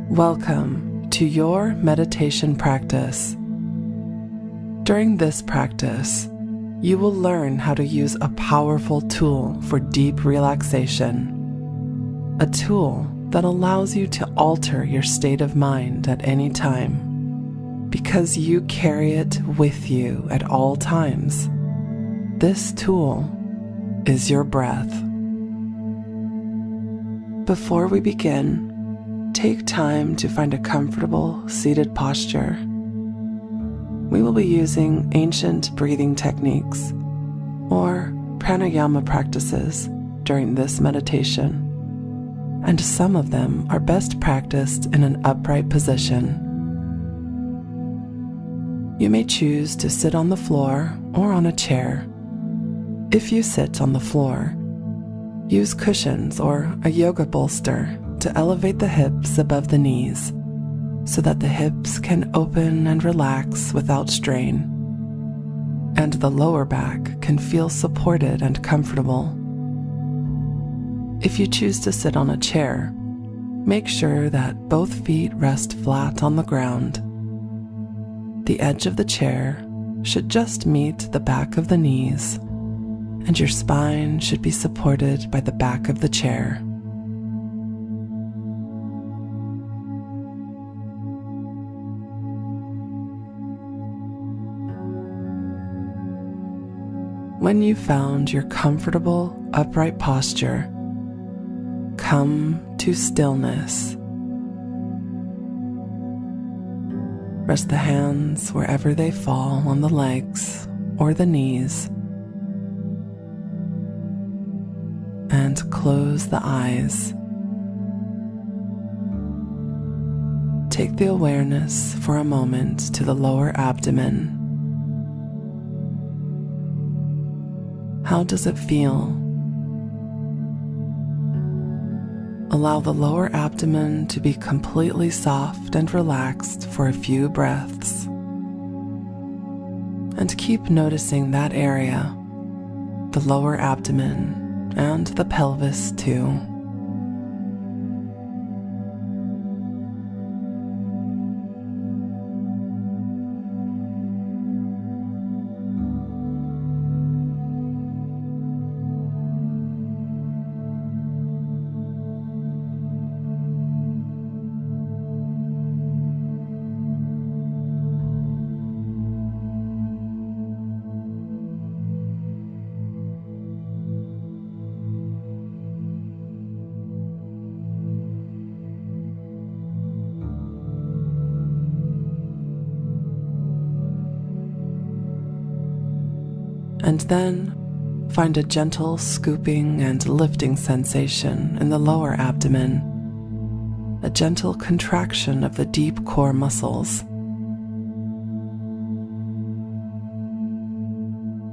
Welcome to your meditation practice. During this practice, you will learn how to use a powerful tool for deep relaxation. A tool that allows you to alter your state of mind at any time, because you carry it with you at all times. This tool is your breath. Before we begin, take time to find a comfortable seated posture. We will be using ancient breathing techniques or pranayama practices during this meditation, and some of them are best practiced in an upright position. You may choose to sit on the floor or on a chair. If you sit on the floor, use cushions or a yoga bolster to elevate the hips above the knees so that the hips can open and relax without strain, and the lower back can feel supported and comfortable. If you choose to sit on a chair, make sure that both feet rest flat on the ground. The edge of the chair should just meet the back of the knees, and your spine should be supported by the back of the chair. When you've found your comfortable, upright posture, come to stillness. Rest the hands wherever they fall on the legs or the knees, and close the eyes. Take the awareness for a moment to the lower abdomen. How does it feel? Allow the lower abdomen to be completely soft and relaxed for a few breaths. And keep noticing that area, the lower abdomen and the pelvis too. And then find a gentle scooping and lifting sensation in the lower abdomen, a gentle contraction of the deep core muscles.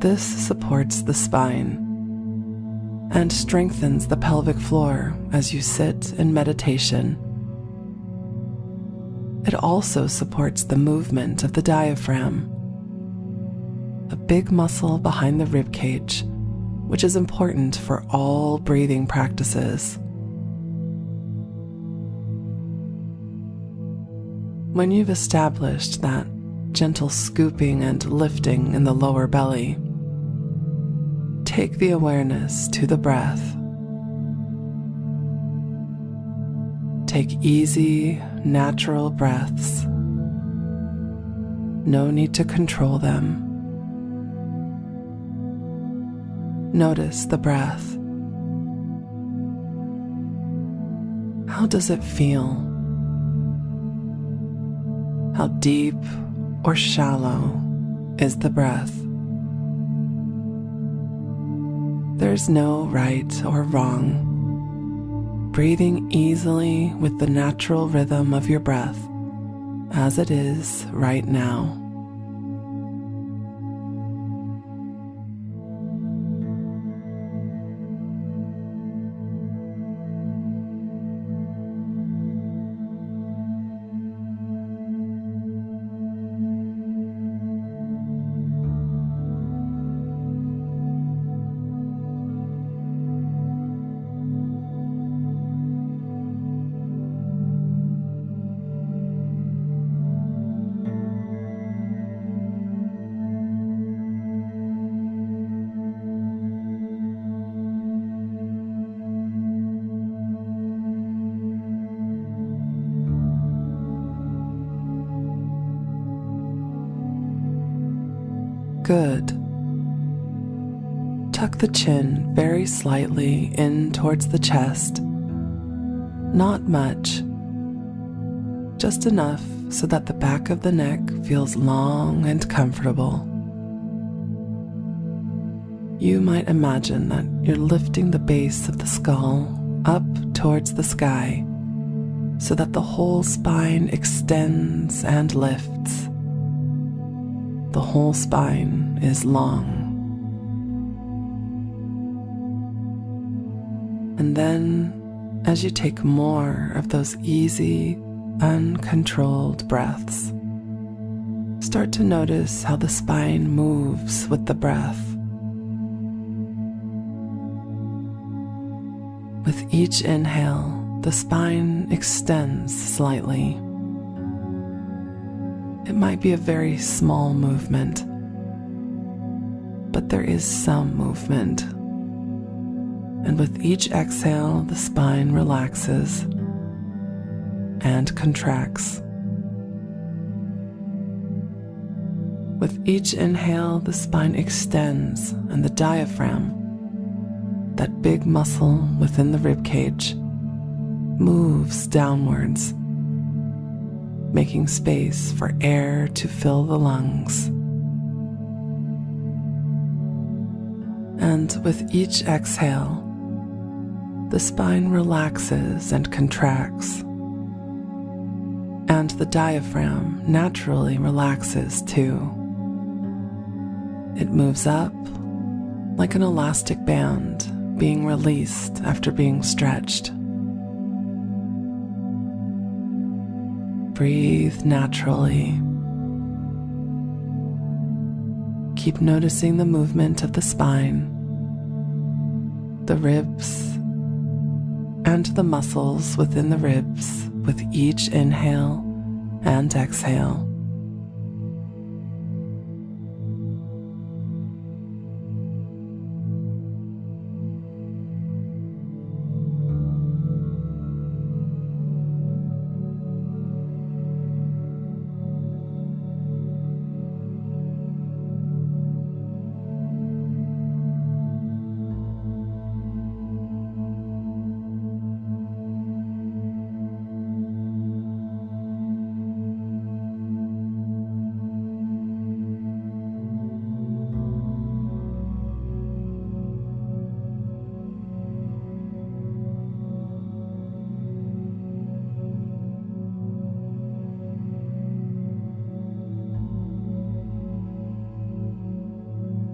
This supports the spine and strengthens the pelvic floor as you sit in meditation. It also supports the movement of the diaphragm, a big muscle behind the rib cage, which is important for all breathing practices. When you've established that gentle scooping and lifting in the lower belly, take the awareness to the breath. Take easy, natural breaths. No need to control them. Notice the breath. How does it feel? How deep or shallow is the breath? There's no right or wrong. Breathing easily with the natural rhythm of your breath as it is right now. Good. Tuck the chin very slightly in towards the chest. Not much. Just enough so that the back of the neck feels long and comfortable. You might imagine that you're lifting the base of the skull up towards the sky so that the whole spine extends and lifts. The whole spine is long. And then, as you take more of those easy, uncontrolled breaths, start to notice how the spine moves with the breath. With each inhale, the spine extends slightly. It might be a very small movement, but there is some movement. And with each exhale, the spine relaxes and contracts. With each inhale, the spine extends and the diaphragm, that big muscle within the rib cage, moves downwards, making space for air to fill the lungs. And with each exhale, the spine relaxes and contracts, and the diaphragm naturally relaxes too. It moves up like an elastic band being released after being stretched. Breathe naturally. Keep noticing the movement of the spine, the ribs, and the muscles within the ribs with each inhale and exhale.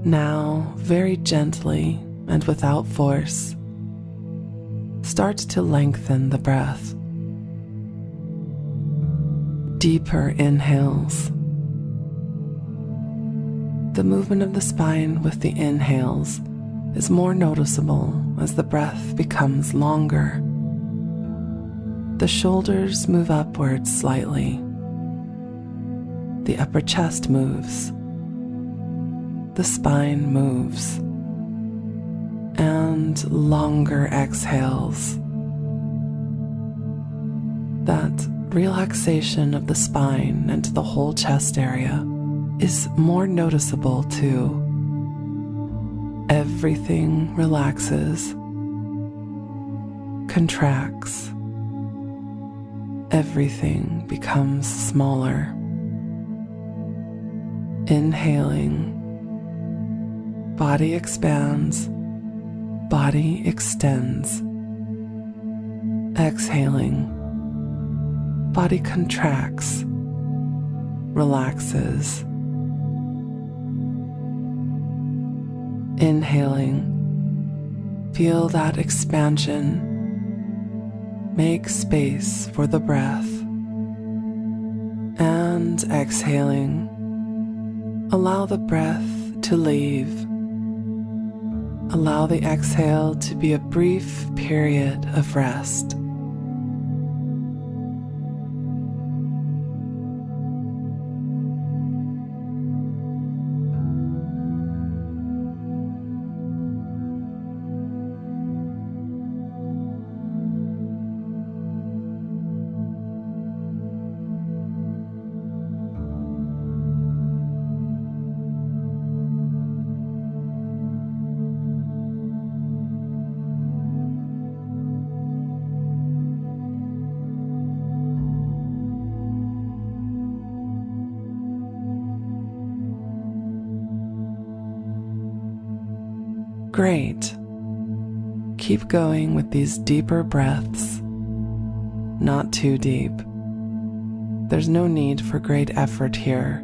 Now, very gently and without force, start to lengthen the breath. Deeper inhales. The movement of the spine with the inhales is more noticeable as the breath becomes longer. The shoulders move upwards slightly. The upper chest moves. The spine moves, and longer exhales. That relaxation of the spine and the whole chest area is more noticeable too. Everything relaxes, contracts. Everything becomes smaller. Inhaling, body expands, body extends. Exhaling, body contracts, relaxes. Inhaling, feel that expansion. Make space for the breath. And exhaling, allow the breath to leave. Allow the exhale to be a brief period of rest. Great. Keep going with these deeper breaths. Not too deep. There's no need for great effort here.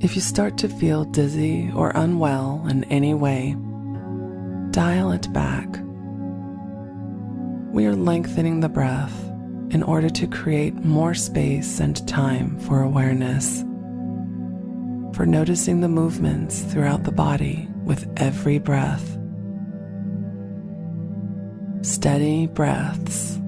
If you start to feel dizzy or unwell in any way, dial it back. We are lengthening the breath in order to create more space and time for awareness, for noticing the movements throughout the body with every breath. Steady breaths.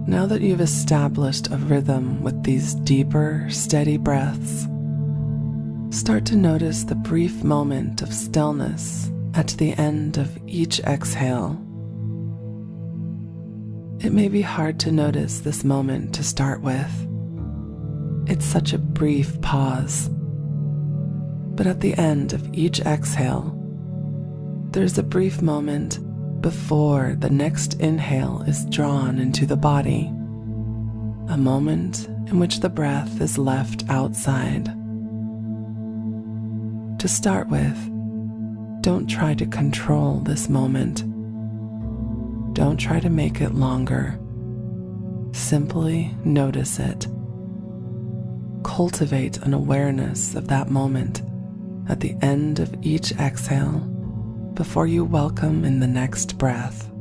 Now that you've established a rhythm with these deeper, steady breaths, start to notice the brief moment of stillness at the end of each exhale. It may be hard to notice this moment to start with. It's such a brief pause. But at the end of each exhale, there's a brief moment before the next inhale is drawn into the body, a moment in which the breath is left outside. To start with, don't try to control this moment. Don't try to make it longer. Simply notice it. Cultivate an awareness of that moment at the end of each exhale before you welcome in the next breath.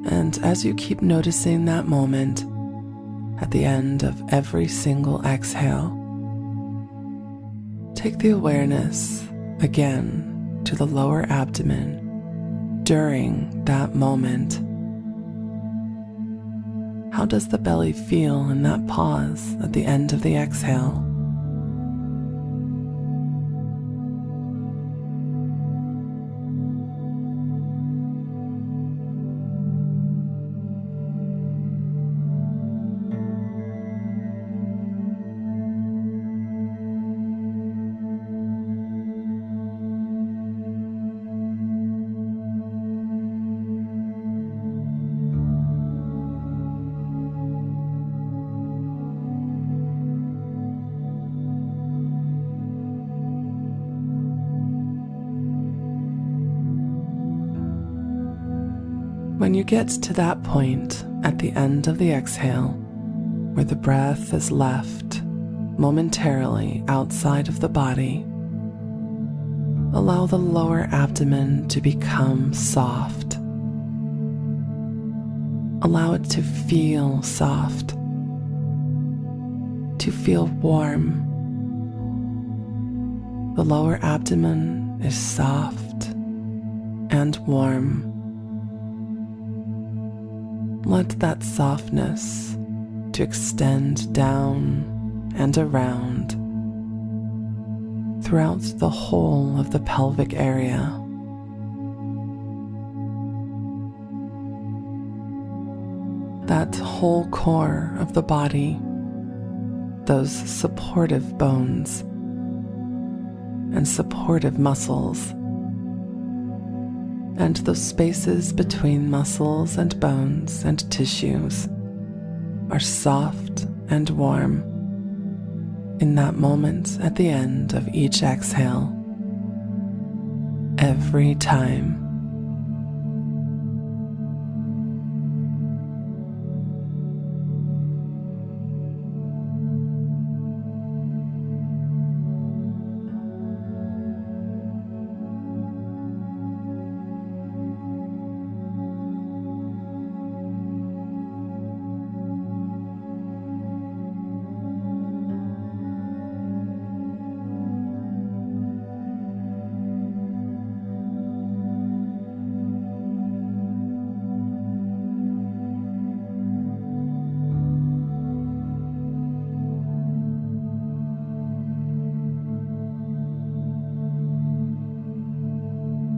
And as you keep noticing that moment, at the end of every single exhale, take the awareness again to the lower abdomen during that moment. How does the belly feel in that pause at the end of the exhale? When you get to that point at the end of the exhale, where the breath is left momentarily outside of the body, allow the lower abdomen to become soft. Allow it to feel soft, to feel warm. The lower abdomen is soft and warm. Let that softness to extend down and around throughout the whole of the pelvic area. That whole core of the body those supportive bones and supportive muscles, and those spaces between muscles and bones and tissues are soft and warm in that moment at the end of each exhale, every time.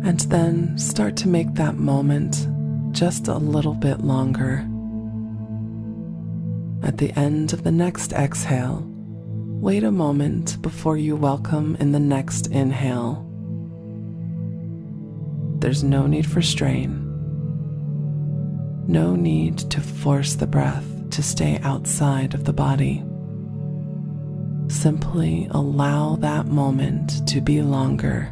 And then start to make that moment just a little bit longer. At the end of the next exhale, wait a moment before you welcome in the next inhale. There's no need for strain, no need to force the breath to stay outside of the body. Simply allow that moment to be longer.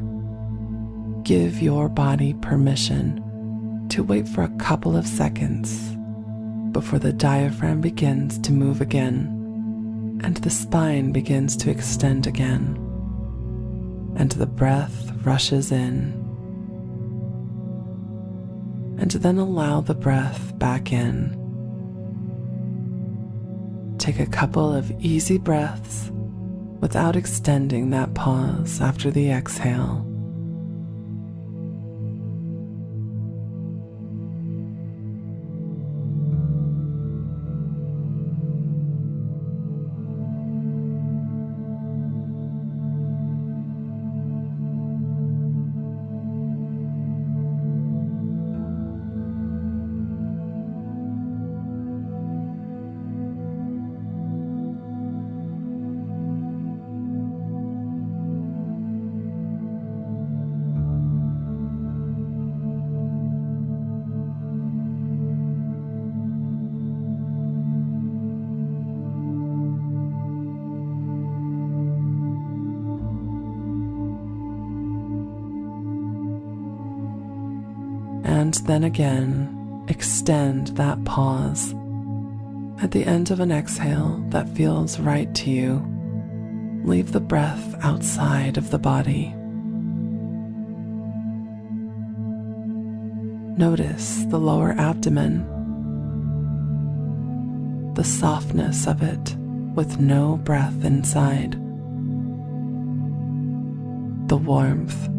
Give your body permission to wait for a couple of seconds before the diaphragm begins to move again and the spine begins to extend again and the breath rushes in. And then allow the breath back in. Take a couple of easy breaths without extending that pause after the exhale. And then again, extend that pause. At the end of an exhale that feels right to you, leave the breath outside of the body. Notice the lower abdomen, the softness of it with no breath inside, the warmth.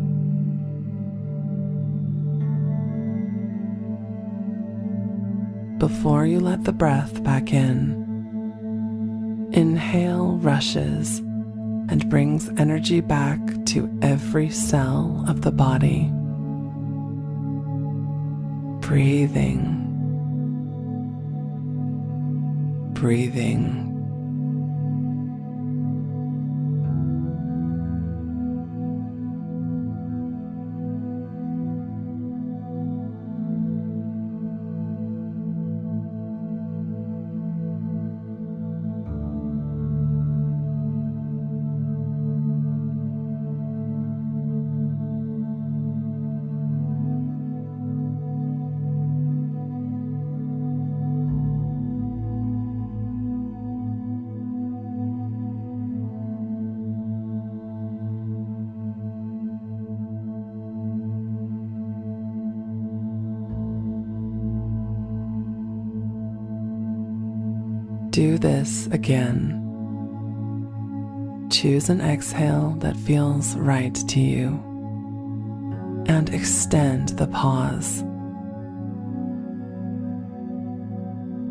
Before you let the breath back in, inhale rushes and brings energy back to every cell of the body. Breathing, breathing. Do this again. Choose an exhale that feels right to you and extend the pause.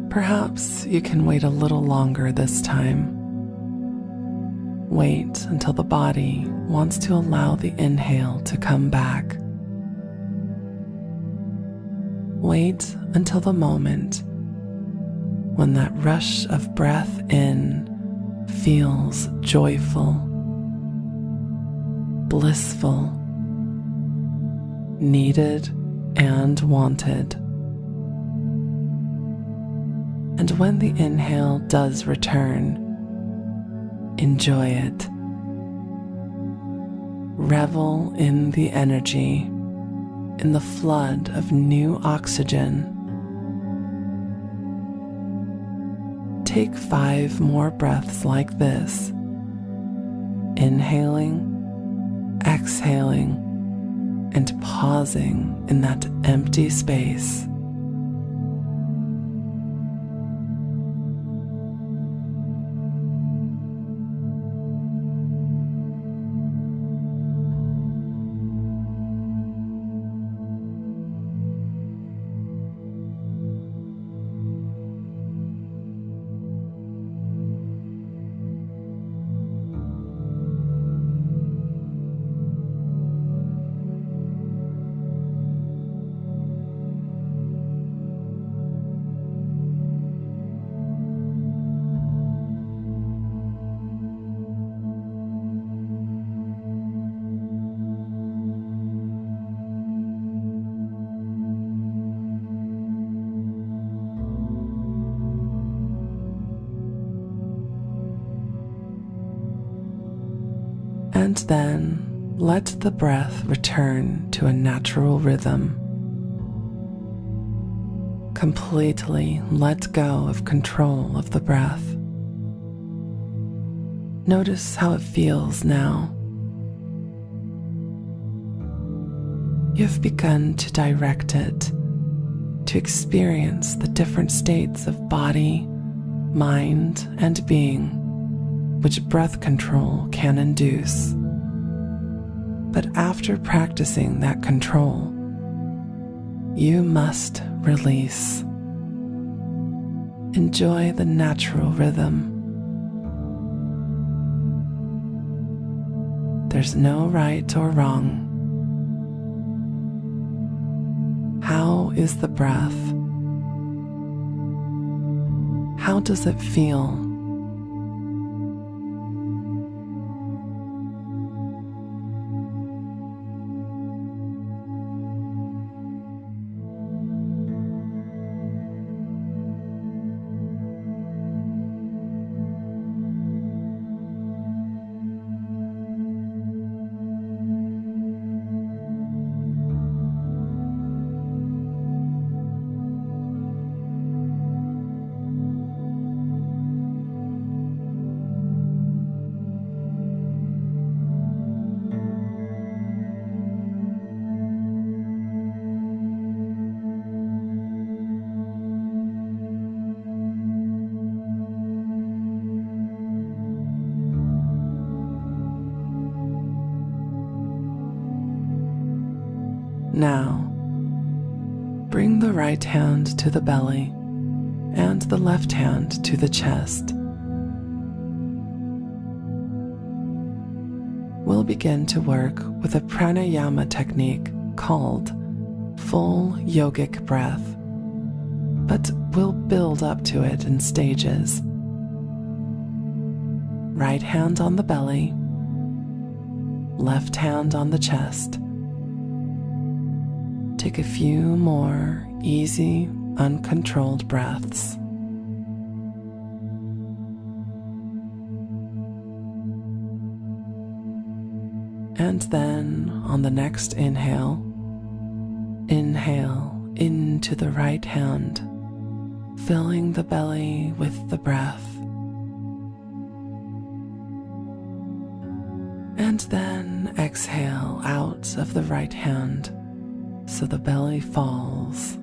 Perhaps you can wait a little longer this time. Wait until the body wants to allow the inhale to come back. Wait until the moment when that rush of breath in feels joyful, blissful, needed and wanted. And when the inhale does return, enjoy it. Revel in the energy, in the flood of new oxygen. Take 5 more breaths like this, inhaling, exhaling, and pausing in that empty space. And then let the breath return to a natural rhythm. Completely let go of control of the breath. Notice how it feels now. You've begun to direct it, to experience the different states of body, mind, and being which breath control can induce. But after practicing that control, you must release. Enjoy the natural rhythm. There's no right or wrong. How is the breath? How does it feel? Now, bring the right hand to the belly and the left hand to the chest. We'll begin to work with a pranayama technique called full yogic breath, but we'll build up to it in stages. Right hand on the belly, left hand on the chest. Take a few more easy, uncontrolled breaths. And then on the next inhale, inhale into the right hand, filling the belly with the breath. And then exhale out of the right hand so the belly falls.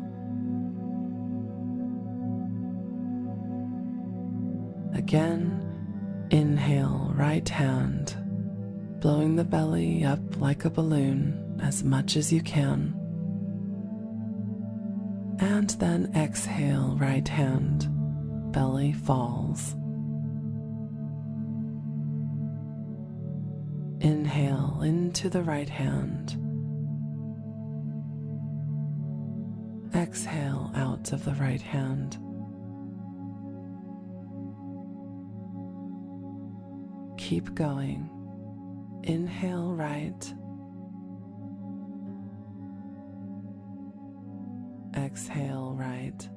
Again, inhale right hand, blowing the belly up like a balloon as much as you can. And then exhale right hand, belly falls. Inhale into the right hand. Exhale out of the right hand. keep going. Inhale right. Exhale right.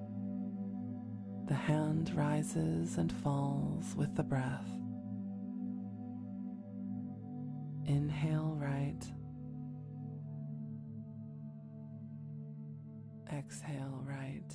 The hand rises and falls with the breath. Inhale right. Exhale right.